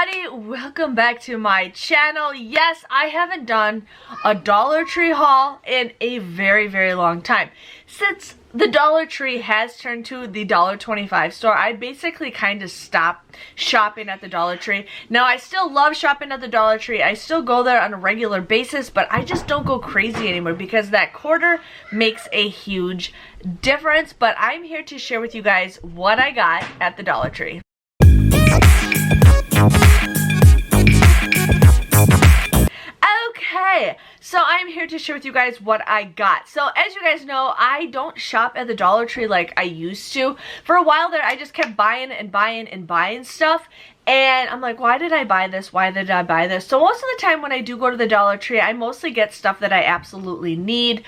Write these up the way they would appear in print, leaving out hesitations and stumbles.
everybody, welcome back to my channel. Yes, I haven't done a Dollar Tree haul in a very long time. Since the Dollar Tree has turned to the $1.25 store, I basically kind of stopped shopping at the Dollar Tree. Now, I still love shopping at the Dollar Tree. I still go there on a regular basis, but I just don't go crazy anymore because that quarter makes a huge difference. But I'm here to share with you guys what I got at the Dollar Tree. Okay, so I'm here to share with you guys what I got. So as you guys know, I don't shop at the Dollar Tree like I used to. For a while there, I just kept buying and buying stuff. And I'm like, why did I buy this? Why did I buy this? So most of the time when I do go to the Dollar Tree, I mostly get stuff that I absolutely need.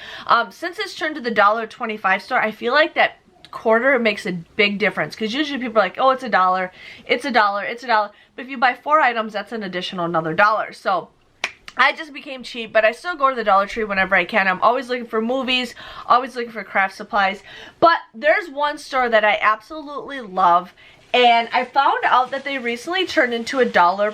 Since it's turned to the $1.25 store, I feel like that quarter makes a big difference because usually people are like, oh, it's $1, it's $1, it's $1. But if you buy 4 items, that's an additional another $1. So I just became cheap, but I still go to the Dollar Tree whenever I can. I'm always looking for movies, always looking for craft supplies. But there's one store that I absolutely love, and I found out that they recently turned into a Dollar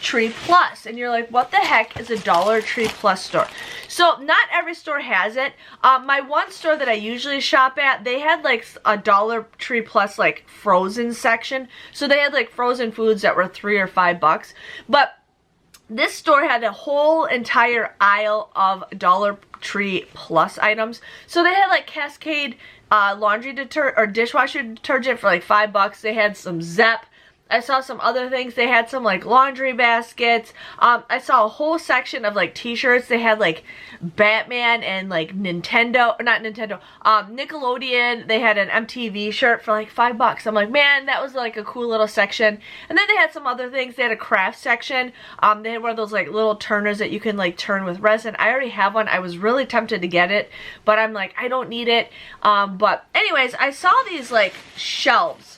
Tree Plus. And you're like, what the heck is a Dollar Tree Plus store? So not every store has it. My one store that I usually shop at, they had like a Dollar Tree Plus like frozen section. So they had like frozen foods that were $3 or $5. But this store had a whole entire aisle of Dollar Tree Plus items. So they had like Cascade laundry detergent or dishwasher detergent for like $5. They had some Zepp. I saw some other things. They had some like laundry baskets. I saw a whole section of like t-shirts. They had like Batman and like Nintendo, or not Nintendo, Nickelodeon. They had an MTV shirt for like $5. I'm like, man, that was like a cool little section. And then they had some other things. They had a craft section. They had one of those like little turners that you can like turn with resin. I already have one. I was really tempted to get it, but I'm like, I don't need it. But anyways, I saw these like shelves.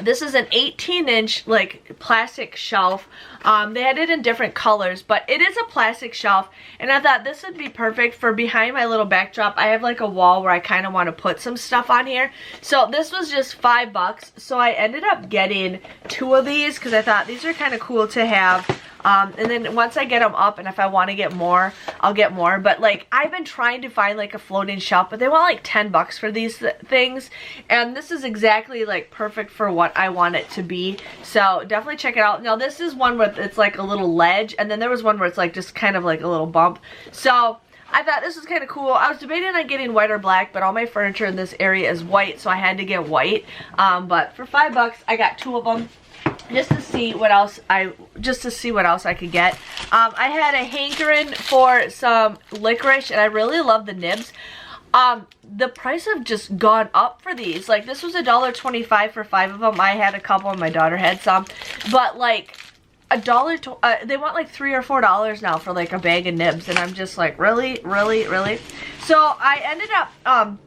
This is an 18-inch like plastic shelf. They had it in different colors, but it is a plastic shelf, and I thought this would be perfect for behind my little backdrop. I have like a wall where I kind of want to put some stuff on here. So this was just $5. So I ended up getting 2 of these because I thought these are kind of cool to have. And then once I get them up, and if I want to get more, I'll get more. But like, I've been trying to find like a floating shelf, but they want like $10 for these things. And this is exactly like perfect for what I want it to be. So definitely check it out. Now this is one where it's like a little ledge, and then there was one where it's like just kind of like a little bump. So I thought this was kind of cool. I was debating on getting white or black, but all my furniture in this area is white, so I had to get white. But for $5, I got 2 of them. Just to see what else I could get. I had a hankering for some licorice, and I really love the nibs. The price have just gone up for these. Like, this was $1.25 for 5 of them. I had a couple, and my daughter had some. But like $1, they want like $3 or $4 now for like a bag of nibs, and I'm just like, really? So I ended up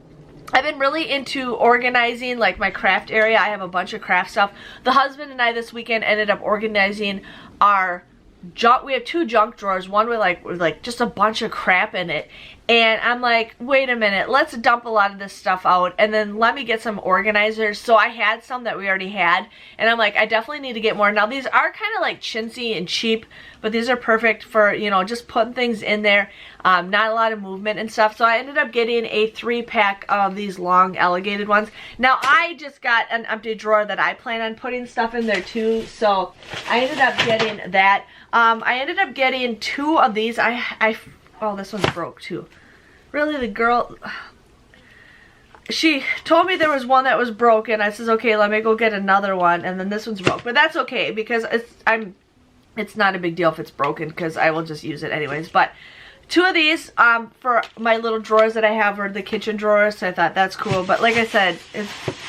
I've been really into organizing like my craft area. I have a bunch of craft stuff. The husband and I this weekend ended up organizing our junk. We have 2 junk drawers, one with like just a bunch of crap in it. And I'm like, wait a minute, let's dump a lot of this stuff out and then let me get some organizers. So I had some that we already had, and I'm like, I definitely need to get more. Now these are kind of like chintzy and cheap, but these are perfect for, you know, just putting things in there. Not a lot of movement and stuff. So I ended up getting a 3-pack of these long elongated ones. Now I just got an empty drawer that I plan on putting stuff in there too. So I ended up getting that. I ended up getting 2 of these. Oh, this one's broke too. Really, the girl, she told me there was one that was broken. I says, okay, let me go get another one, and then this one's broke. But that's okay because it's not a big deal if it's broken because I will just use it anyways. But 2 of these for my little drawers that I have are the kitchen drawers. So I thought that's cool. But like I said,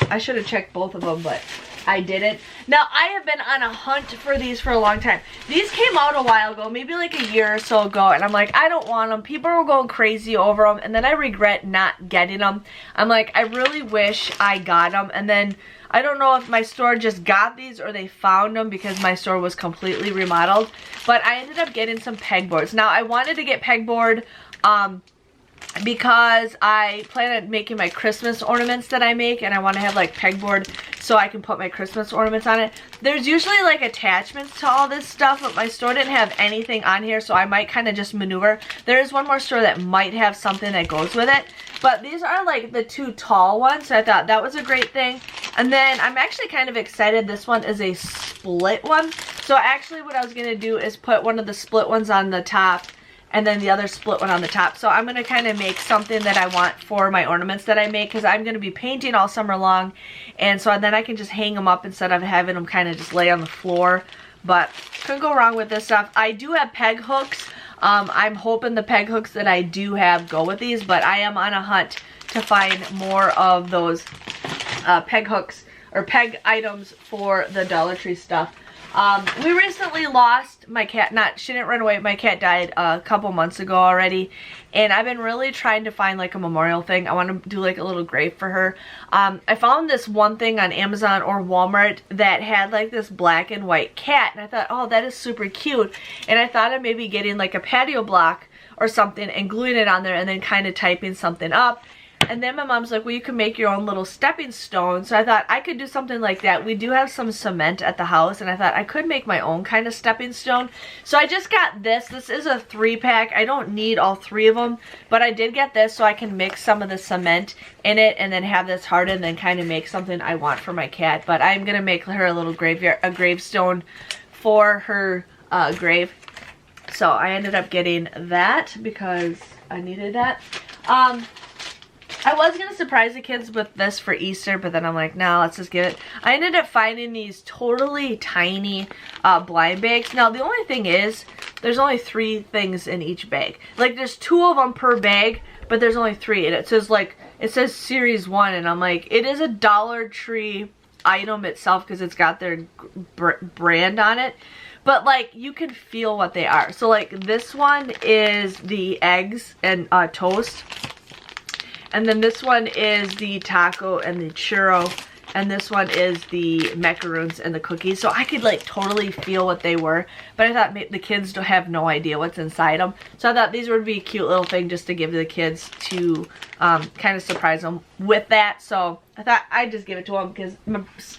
I should have checked both of them, but I didn't. Now, I have been on a hunt for these for a long time. These came out a while ago, maybe like a year or so ago, and I'm like, I don't want them. People were going crazy over them, and then I regret not getting them. I'm like, I really wish I got them, and then I don't know if my store just got these or they found them because my store was completely remodeled, but I ended up getting some pegboards. Now, I wanted to get pegboard because I plan on making my Christmas ornaments that I make, and I want to have like pegboard so I can put my Christmas ornaments on it. There's usually like attachments to all this stuff, but my store didn't have anything on here, so I might kind of just maneuver. There is one more store that might have something that goes with it, but these are like the 2 tall ones, so I thought that was a great thing. And then I'm actually kind of excited. This one is a split one, so actually what I was going to do is put one of the split ones on the top and then the other split one on the top. So I'm going to kind of make something that I want for my ornaments that I make, because I'm going to be painting all summer long, and so then I can just hang them up instead of having them kind of just lay on the floor. But couldn't go wrong with this stuff. I do have peg hooks. I'm hoping the peg hooks that I do have go with these, but I am on a hunt to find more of those peg hooks or peg items for the Dollar Tree stuff. We recently lost my cat. She didn't run away. My cat died a couple months ago already, and I've been really trying to find like a memorial thing. I want to do like a little grave for her. I found this one thing on Amazon or Walmart that had like this black and white cat, and I thought, oh, that is super cute. And I thought of maybe getting like a patio block or something and gluing it on there and then kind of typing something up. And then my mom's like, well, you can make your own little stepping stone. So I thought I could do something like that. We do have some cement at the house, and I thought I could make my own kind of stepping stone. So I just got this. This is a 3-pack. I don't need all 3 of them, but I did get this so I can mix some of the cement in it and then have this harden and then kind of make something I want for my cat. But I'm going to make her a little gravestone for her grave. So I ended up getting that because I needed that. I was going to surprise the kids with this for Easter, but then I'm like, no, let's just get it. I ended up finding these totally tiny blind bags. Now, the only thing is, there's only 3 things in each bag. Like, there's 2 of them per bag, but there's only 3. And it says, like, it says Series 1, and I'm like, it is a Dollar Tree item itself because it's got their brand on it. But, like, you can feel what they are. So, like, this one is the eggs and toast. And then this one is the taco and the churro. And this one is the macaroons and the cookies. So I could like totally feel what they were. But I thought the kids don't have no idea what's inside them. So I thought these would be a cute little thing just to give the kids to kind of surprise them with that. So I thought I'd just give it to him because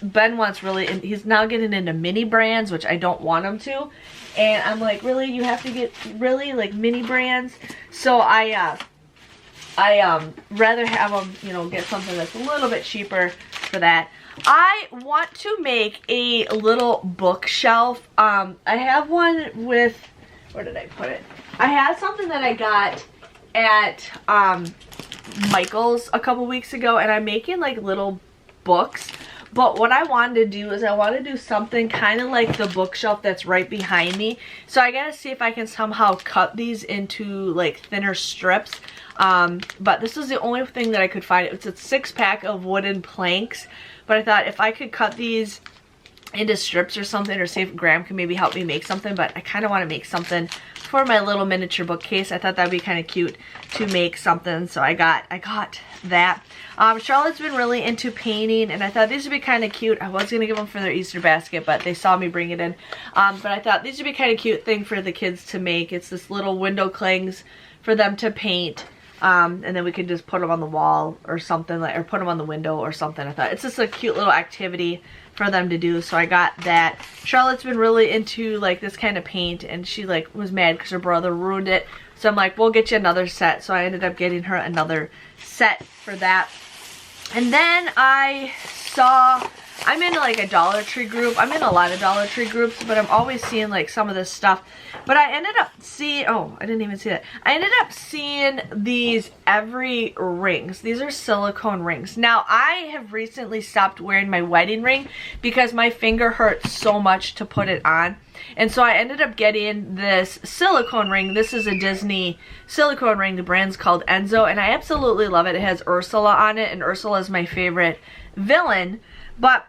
Ben wants really, and he's now getting into mini brands, which I don't want him to. And I'm like, really? You have to get really like mini brands? So I rather have them, you know, get something that's a little bit cheaper for that. I want to make a little bookshelf. I have one with, where did I put it? I had something that I got at Michael's a couple weeks ago, and I'm making like little books. But what I wanted to do is I want to do something kind of like the bookshelf that's right behind me. So I gotta see if I can somehow cut these into like thinner strips. But this is the only thing that I could find. It's a 6-pack of wooden planks. But I thought if I could cut these into strips or something, or see if Graham can maybe help me make something. But I kind of want to make something for my little miniature bookcase. I thought that would be kind of cute to make something. So I got that. Charlotte's been really into painting, and I thought these would be kind of cute. I was going to give them for their Easter basket, but they saw me bring it in. But I thought these would be kind of cute thing for the kids to make. It's this little window clings for them to paint. And then we could just put them on the wall or something, like, or put them on the window or something. I thought it's just a cute little activity for them to do, so I got that. Charlotte's been really into like this kind of paint, and she like was mad because her brother ruined it. So I'm like, we'll get you another set. So I ended up getting her another set for that. And then I'm in like a Dollar Tree group. I'm in a lot of Dollar Tree groups, but I'm always seeing like some of this stuff. But I ended up seeing, oh, I didn't even see that. I ended up seeing these Every rings. These are silicone rings. Now, I have recently stopped wearing my wedding ring because my finger hurts so much to put it on. And so I ended up getting this silicone ring. This is a Disney silicone ring. The brand's called Enzo, and I absolutely love it. It has Ursula on it, and Ursula is my favorite villain. But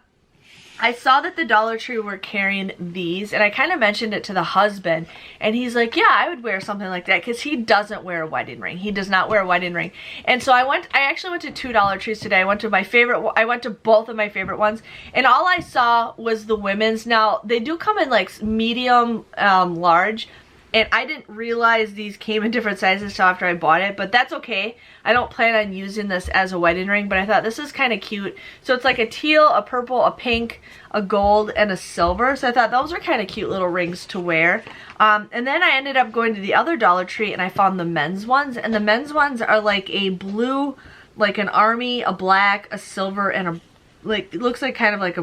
I saw that the Dollar Tree were carrying these, and I kind of mentioned it to the husband, and he's like, yeah, I would wear something like that, because he doesn't wear a wedding ring. He does not wear a wedding ring. And so I actually went to 2 Dollar Trees today. I went to both of my favorite ones, and all I saw was the women's. Now, they do come in like medium, large, and I didn't realize these came in different sizes until after I bought it, but that's okay. I don't plan on using this as a wedding ring, but I thought this is kind of cute. So it's like a teal, a purple, a pink, a gold, and a silver. So I thought those were kind of cute little rings to wear. And then I ended up going to the other Dollar Tree and I found the men's ones, and the men's ones are like a blue, like an army, a black, a silver, and a, like, it looks like kind of like a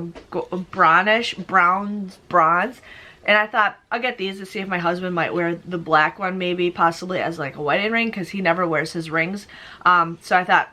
brownish, bronze. And I thought, I'll get these to see if my husband might wear the black one, maybe, possibly as like a wedding ring, because he never wears his rings. So I thought,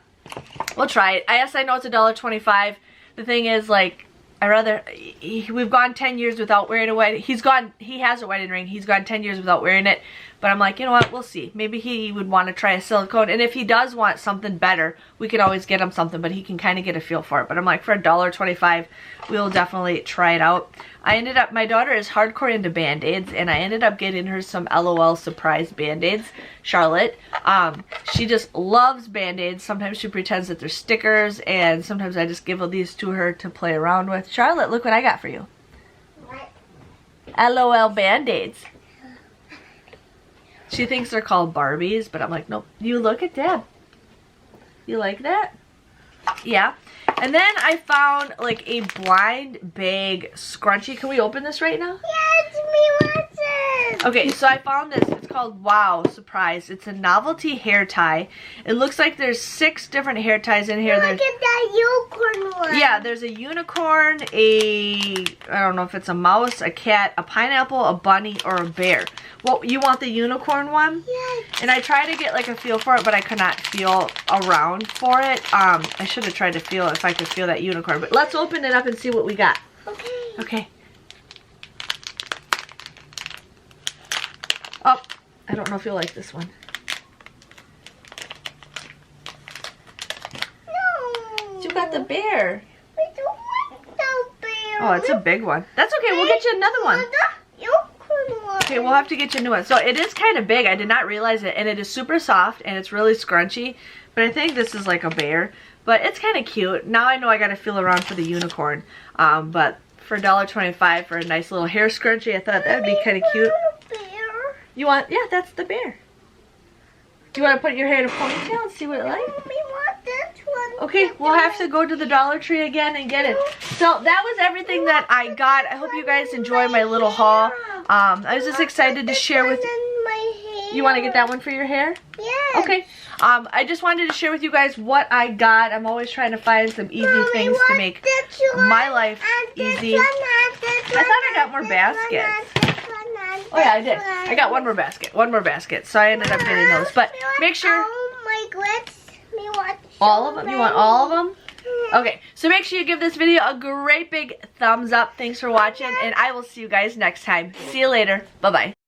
we'll try it. Yes, I know it's $1.25. The thing is, like, we've gone 10 years without wearing a wedding. He has a wedding ring. He's gone 10 years without wearing it. But I'm like, you know what, we'll see. Maybe he would want to try a silicone. And if he does want something better, we can always get him something, but he can kind of get a feel for it. But I'm like, for $1.25, we'll definitely try it out. My daughter is hardcore into Band-Aids, and I ended up getting her some LOL surprise Band-Aids. Charlotte, she just loves Band-Aids. Sometimes she pretends that they're stickers, and sometimes I just give these to her to play around with. Charlotte, look what I got for you. What? LOL Band-Aids. She thinks they're called Barbies, but I'm like, nope. You look at Dad. You like that? Yeah. And then I found like a blind bag scrunchie. Can we open this right now? Yes, me want it. Okay, so I found this. It's called Wow Surprise. It's a novelty hair tie. It looks like there's 6 different hair ties in here. Look at that unicorn one. Yeah, there's a unicorn, I don't know if it's a mouse, a cat, a pineapple, a bunny, or a bear. Well, you want the unicorn one? Yes. And I tried to get like a feel for it, but I could not feel around for it. I should have tried to feel if I could feel that unicorn. But let's open it up and see what we got. Okay. Okay. Oh, I don't know if you'll like this one. No. You got the bear. We don't want the bear. Oh, it's a big one. That's okay. We'll get you another one. The unicorn one. Okay, we'll have to get you a new one. So it is kind of big. I did not realize it. And it is super soft and it's really scrunchy. But I think this is like a bear. But it's kind of cute. Now I know I got to feel around for the unicorn. But for $1.25 for a nice little hair scrunchie, I thought that would be kind of cute. You want, yeah, that's the bear. Do you want to put your hair in a ponytail and see what it like? We want this one. Okay, we'll have to go to the Dollar Tree again and get it. So that was everything that I got. I hope you guys enjoy my little haul. I was just excited to share with you. You want to get that one for your hair? Yeah. Okay. I just wanted to share with you guys what I got. I'm always trying to find some easy things to make my life easy. I thought I got more baskets. Oh yeah, I did. I got one more basket. So I ended up getting those. But make sure. All of them? You want all of them? Okay, so make sure you give this video a great big thumbs up. Thanks for watching, and I will see you guys next time. See you later. Bye-bye.